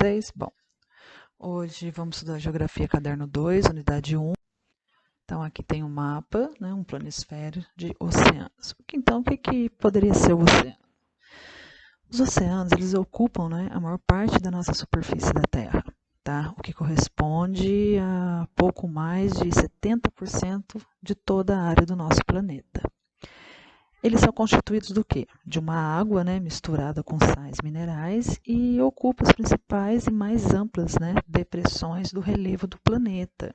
vocês? Bom, hoje vamos estudar Geografia Caderno 2, Unidade 1. Então, aqui tem um mapa, né, um planisfério de oceanos. Então, o que poderia ser o oceano? Os oceanos, eles ocupam, né, a maior parte da nossa superfície da Terra, tá? O que corresponde a pouco mais de 70% de toda a área do nosso planeta. Eles são constituídos do quê? De uma água, né, misturada com sais minerais e ocupa as principais e mais amplas, né, depressões do relevo do planeta,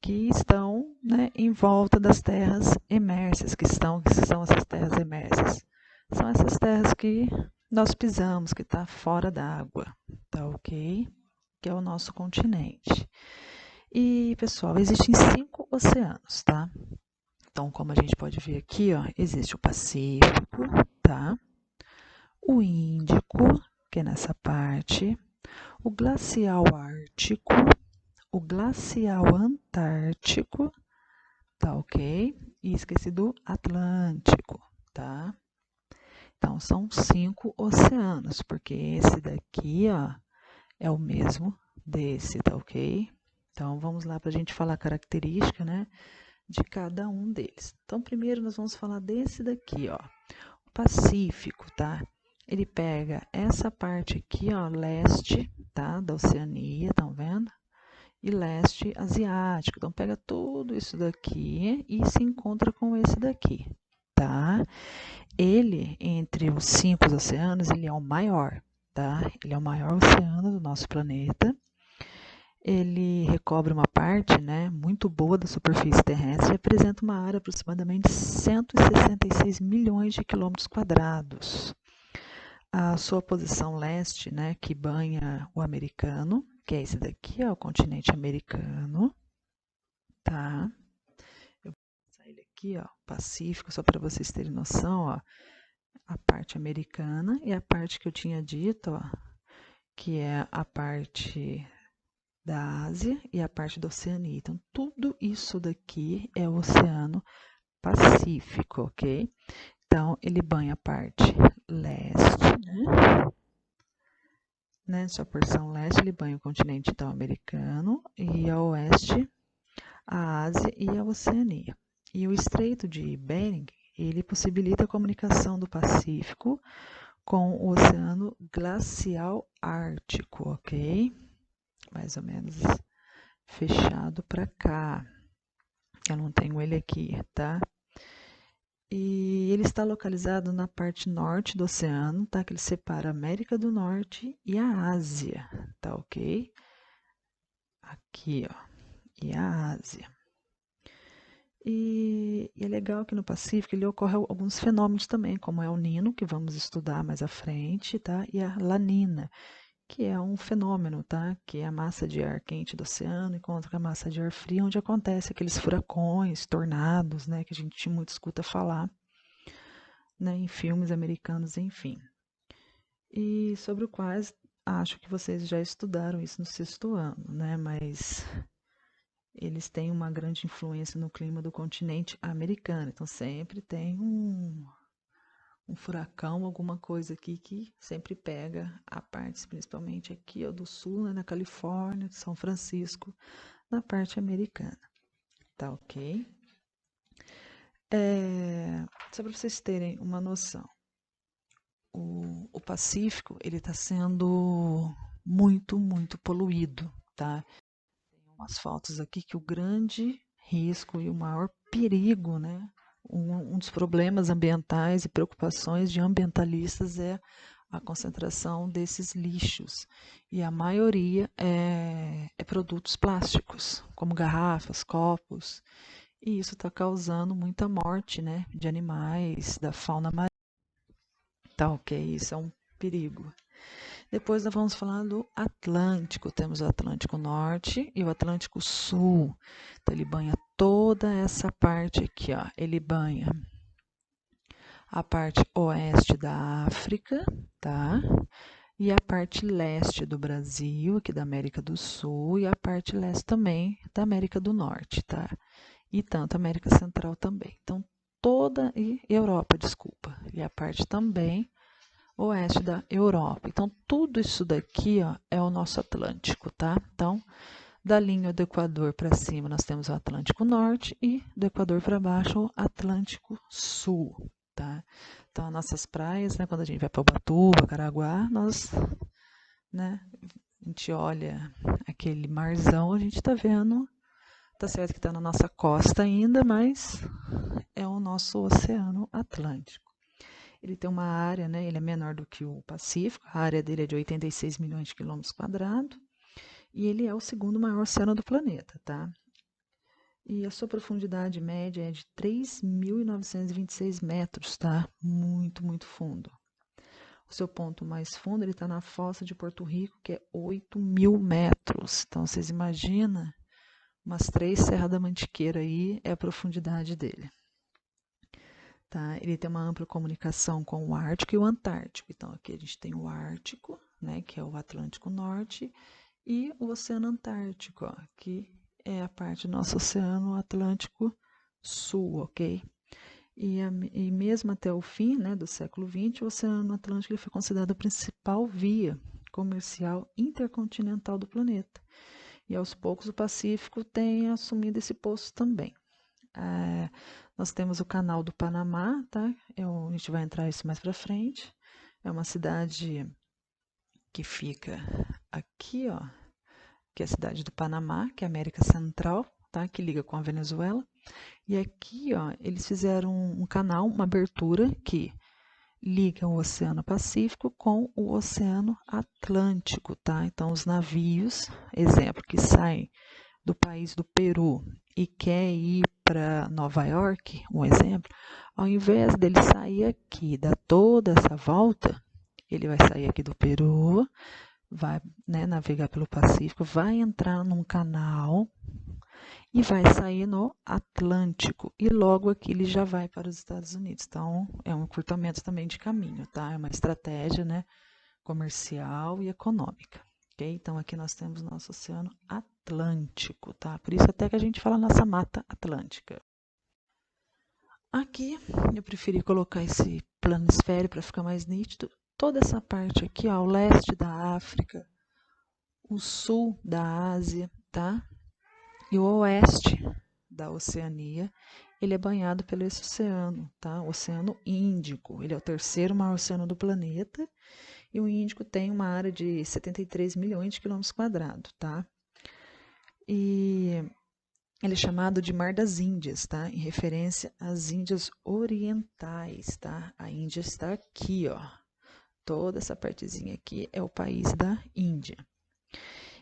que estão, né, em volta das terras emersas. Que são essas terras emersas? São essas terras que nós pisamos, que está fora da água, tá ok? Que é o nosso continente. E, pessoal, existem 5 oceanos, tá? Então, como a gente pode ver aqui, ó, existe o Pacífico, tá? O Índico, que é nessa parte, o Glacial Ártico, o Glacial Antártico, tá ok? E esqueci do Atlântico, tá? Então, são 5 oceanos, porque esse daqui, ó, é o mesmo desse, tá ok? Então, vamos lá para a gente falar a característica, né, de cada um deles. Então, primeiro nós vamos falar desse daqui, ó, o Pacífico, tá? Ele pega essa parte aqui, ó, leste, tá, da Oceania, estão vendo? E leste asiático. Então, pega tudo isso daqui e se encontra com esse daqui, tá? Ele, entre os 5 oceanos, ele é o maior, tá? Ele é o maior oceano do nosso planeta. Ele recobre uma parte, né, muito boa da superfície terrestre e apresenta uma área aproximadamente de 166 milhões de quilômetros quadrados. A sua posição leste, né, que banha o americano, que é esse daqui, ó, o continente americano, tá? Eu vou passar ele aqui, ó, Pacífico, só para vocês terem noção, ó, a parte americana e a parte que eu tinha dito, ó, que é a parte da Ásia e a parte da Oceania. Então, tudo isso daqui é o Oceano Pacífico, ok? Então, ele banha a parte leste, né? Sua porção leste, ele banha o continente então, americano e a oeste, a Ásia e a Oceania. E o Estreito de Bering, ele possibilita a comunicação do Pacífico com o Oceano Glacial Ártico, ok? Mais ou menos fechado para cá. Eu não tenho ele aqui, tá? E ele está localizado na parte norte do oceano, tá? Que ele separa a América do Norte e a Ásia, tá ok? Aqui, ó, e a Ásia. E é legal que no Pacífico ele ocorre alguns fenômenos também, como é o Nino, que vamos estudar mais à frente, tá? E a Lanina, que é um fenômeno, tá? Que é a massa de ar quente do oceano encontra a massa de ar frio, onde acontece aqueles furacões, tornados, né? Que a gente muito escuta falar, né? Em filmes americanos, enfim. E sobre o quais acho que vocês já estudaram isso no 6º ano, né? Mas eles têm uma grande influência no clima do continente americano. Então sempre tem um furacão, alguma coisa aqui que sempre pega a parte, principalmente aqui ó, do sul, né, na Califórnia, de São Francisco, na parte americana. Tá ok? Só para vocês terem uma noção, o Pacífico ele está sendo muito poluído, tá? Tem umas fotos aqui que o grande risco e o maior perigo, né? Um dos problemas ambientais e preocupações de ambientalistas é a concentração desses lixos. E a maioria é produtos plásticos, como garrafas, copos. E isso está causando muita morte, né, de animais, da fauna marinha. Tá ok? Isso é um perigo. Depois nós vamos falar do Atlântico. Temos o Atlântico Norte e o Atlântico Sul. Então, ele banha toda essa parte aqui, ó. Ele banha a parte oeste da África, tá? E a parte leste do Brasil, aqui da América do Sul, e a parte leste também da América do Norte, tá? E tanto a América Central também. Então, toda e Europa, desculpa. E a parte também oeste da Europa. Então, tudo isso daqui, ó, é o nosso Atlântico, tá? Então, da linha do Equador para cima, nós temos o Atlântico Norte e do Equador para baixo, o Atlântico Sul, tá? Então, as nossas praias, né, quando a gente vai para Ubatuba, Caraguá, nós, né, a gente olha aquele marzão, a gente está vendo, tá certo que está na nossa costa ainda, mas é o nosso Oceano Atlântico. Ele tem uma área, né, ele é menor do que o Pacífico, a área dele é de 86 milhões de quilômetros quadrados, e ele é o segundo maior oceano do planeta, tá? E a sua profundidade média é de 3.926 metros, tá? Muito, muito fundo. O seu ponto mais fundo, ele está na fossa de Porto Rico, que é 8.000 metros. Então, vocês imaginam, umas 3 Serra da Mantiqueira aí é a profundidade dele. Tá? Ele tem uma ampla comunicação com o Ártico e o Antártico. Então, aqui a gente tem o Ártico, né, que é o Atlântico Norte, e o Oceano Antártico, ó, que é a parte do nosso Oceano Atlântico Sul, ok? E mesmo até o fim, né, do século XX, o Oceano Atlântico ele foi considerado a principal via comercial intercontinental do planeta. E aos poucos o Pacífico tem assumido esse posto também. Nós temos o Canal do Panamá, tá? A gente vai entrar isso mais para frente. É uma cidade que fica aqui, ó, que é a cidade do Panamá, que é a América Central, tá? Que liga com a Venezuela. E aqui, ó, eles fizeram um canal, uma abertura que liga o Oceano Pacífico com o Oceano Atlântico, tá? Então, os navios, exemplo, que saem do país do Peru e quer ir para Nova York, um exemplo, ao invés dele sair aqui, dar toda essa volta, ele vai sair aqui do Peru, vai, né, navegar pelo Pacífico, vai entrar num canal e vai sair no Atlântico. E logo aqui ele já vai para os Estados Unidos. Então, é um encurtamento também de caminho, tá? É uma estratégia, né, comercial e econômica. Okay? Então, aqui nós temos nosso Oceano Atlântico, tá? Por isso até que a gente fala nossa Mata Atlântica. Aqui, eu preferi colocar esse planisfério para ficar mais nítido. Toda essa parte aqui, ó, o leste da África, o sul da Ásia, tá? E o oeste da Oceania, ele é banhado pelo esse oceano, tá? O Oceano Índico. Ele é o terceiro maior oceano do planeta e o Índico tem uma área de 73 milhões de quilômetros quadrados, tá? E ele é chamado de Mar das Índias, tá? Em referência às Índias Orientais, tá? A Índia está aqui, ó. Toda essa partezinha aqui é o país da Índia.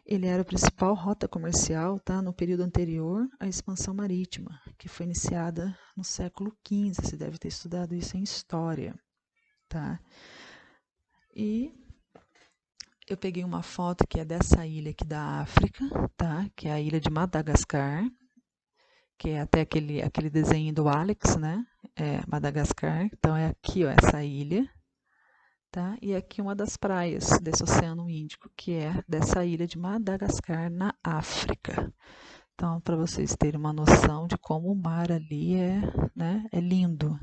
Ele era a principal rota comercial, tá? No período anterior à expansão marítima, que foi iniciada no século XV. Você deve ter estudado isso em história, tá? E eu peguei uma foto que é dessa ilha aqui da África, tá? Que é a ilha de Madagascar, que é até aquele desenho do Alex, né? É Madagascar. Então é aqui, ó, essa ilha, tá? E aqui uma das praias desse Oceano Índico, que é dessa ilha de Madagascar, na África. Então, para vocês terem uma noção de como o mar ali é, né, é lindo.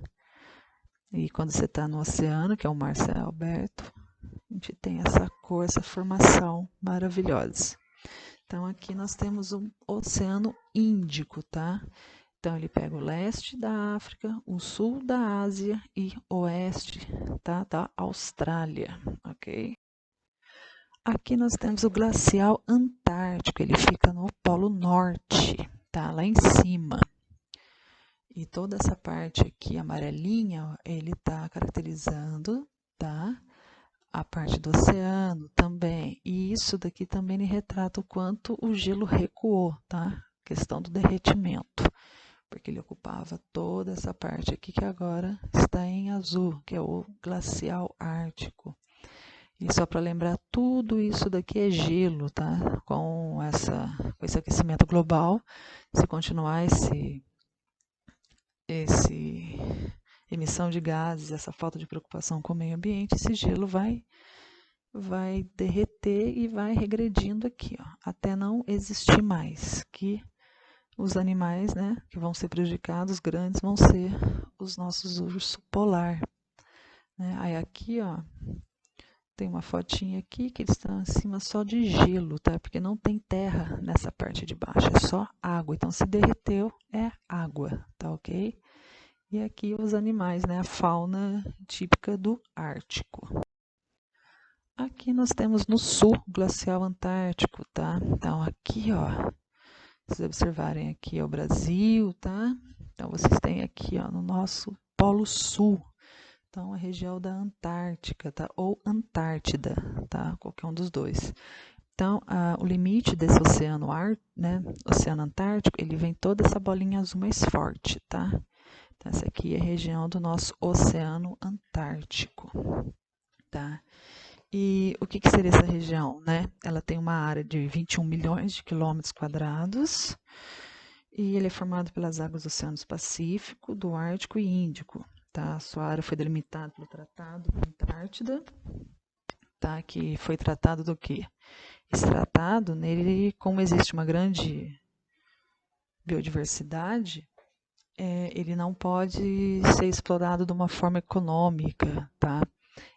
E quando você está no oceano, que é o mar céu aberto, a gente tem essa cor, essa formação maravilhosa. Então, aqui nós temos o Oceano Índico, tá? Então, ele pega o leste da África, o sul da Ásia e oeste, tá, da Austrália, ok? Aqui nós temos o glacial Antártico, ele fica no Polo Norte, tá, lá em cima. E toda essa parte aqui amarelinha, ó, ele tá caracterizando, tá, a parte do oceano também. E isso daqui também ele retrata o quanto o gelo recuou, tá? Questão do derretimento, porque ele ocupava toda essa parte aqui que agora está em azul, que é o glacial ártico. E só para lembrar, tudo isso daqui é gelo, tá? Com esse aquecimento global, se continuar esse emissão de gases, essa falta de preocupação com o meio ambiente, esse gelo vai derreter e vai regredindo aqui, ó, até não existir mais, que os animais, né, que vão ser prejudicados, grandes, vão ser os nossos ursos polar, né? Aí aqui, ó, tem uma fotinha aqui que eles estão acima só de gelo, tá? Porque não tem terra nessa parte de baixo, é só água. Então, se derreteu, é água, tá ok? E aqui os animais, né? A fauna típica do Ártico. Aqui nós temos no sul, o glacial antártico, tá? Então, aqui, ó, vocês observarem aqui é o Brasil, tá? Então, vocês têm aqui, ó, no nosso Polo Sul. Então, a região da Antártica, tá? Ou Antártida, tá? Qualquer um dos dois. Então, o limite desse oceano, né? Oceano Antártico, ele vem toda essa bolinha azul mais forte, tá? Então, essa aqui é a região do nosso Oceano Antártico, tá? E o que seria essa região, né? Ela tem uma área de 21 milhões de quilômetros quadrados e ele é formado pelas águas do Oceano Pacífico, do Ártico e Índico. Tá? A sua área foi delimitada pelo Tratado da Antártida, tá? Que foi tratado do quê? Esse tratado, nele, como existe uma grande biodiversidade, ele não pode ser explorado de uma forma econômica, tá?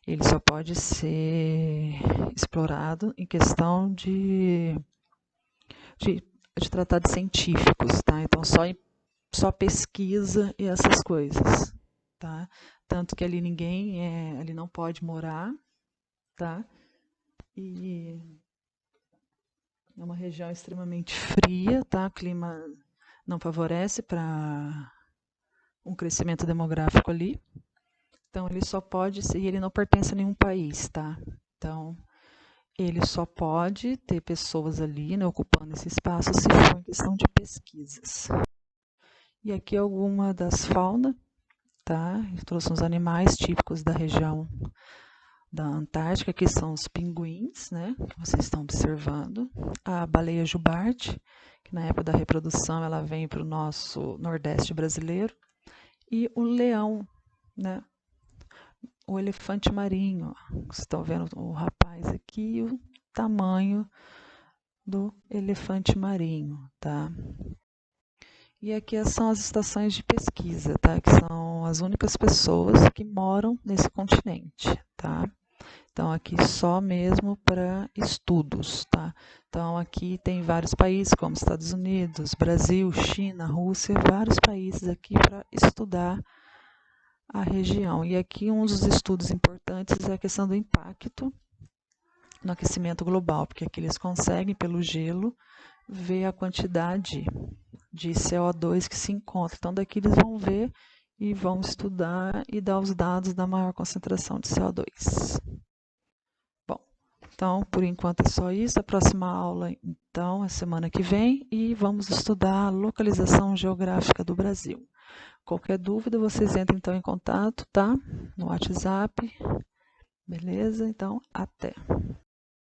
Ele só pode ser explorado em questão de tratados científicos, tá? Então, só pesquisa e essas coisas, tá? Tanto que ali ali não pode morar, tá? E é uma região extremamente fria, tá? O clima não favorece para um crescimento demográfico ali. Então, ele só pode ser, e ele não pertence a nenhum país, tá? Então, ele só pode ter pessoas ali, né, ocupando esse espaço se for em questão de pesquisas. E aqui alguma das faunas, tá? Eu trouxe uns animais típicos da região da Antártica, que são os pinguins, né, que vocês estão observando. A baleia jubarte, que na época da reprodução ela vem para o nosso nordeste brasileiro. E o leão, né, o elefante marinho. Vocês estão vendo o rapaz aqui e o tamanho do elefante marinho, tá? E aqui são as estações de pesquisa, tá? Que são as únicas pessoas que moram nesse continente, tá? Então, aqui só mesmo para estudos, tá? Então, aqui tem vários países, como Estados Unidos, Brasil, China, Rússia, vários países aqui para estudar a região. E aqui um dos estudos importantes é a questão do impacto no aquecimento global, porque aqui eles conseguem, pelo gelo, ver a quantidade de CO2 que se encontra. Então, daqui eles vão ver e vão estudar e dar os dados da maior concentração de CO2. Bom, então, por enquanto é só isso. A próxima aula, então, é semana que vem e vamos estudar a localização geográfica do Brasil. Qualquer dúvida, vocês entram então em contato, tá? No WhatsApp. Beleza? Então, até.